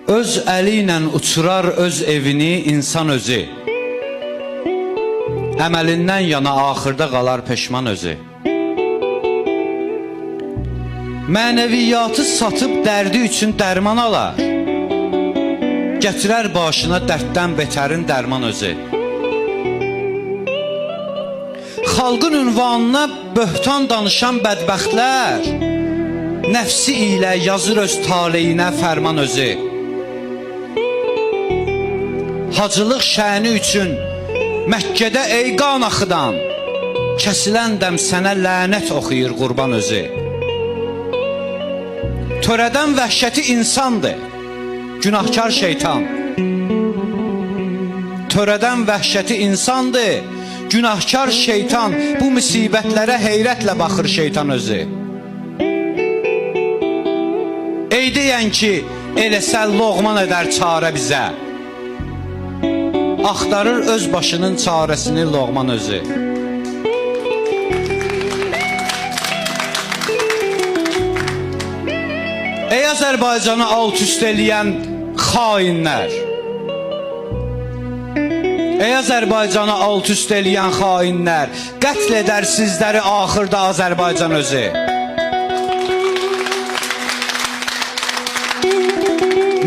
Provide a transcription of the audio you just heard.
Öz əli ilə uçurar öz evini insan özü. Əməlindən yana axırda qalar peşman özü. Mənəviyyatı satıb dərdi üçün dərman alar. Gətirər başına dərddən betərin dərman özü. Xalqın ünvanına böhtan danışan bədbəxtlər nəfsi ilə yazır öz taleyinə fərman özü. Hacılıq şəni üçün Məkkədə ey qan axıdan kəsilən dəm sənə lənət oxuyur qurban özü. Törədən vəhşəti insandır, günahkar şeytan. Törədən vəhşəti insandır, günahkar şeytan. Bu müsibətlərə heyrətlə baxır şeytan özü. Ey deyən ki, eləsə loğman edər çarə bizə. Axtarır öz başının çarəsini loğman özü. Ey Azərbaycanı alt üst eləyən xainlər, ey Azərbaycanı alt üst eləyən xainlər, qətl edər sizləri axırda Azərbaycan özü.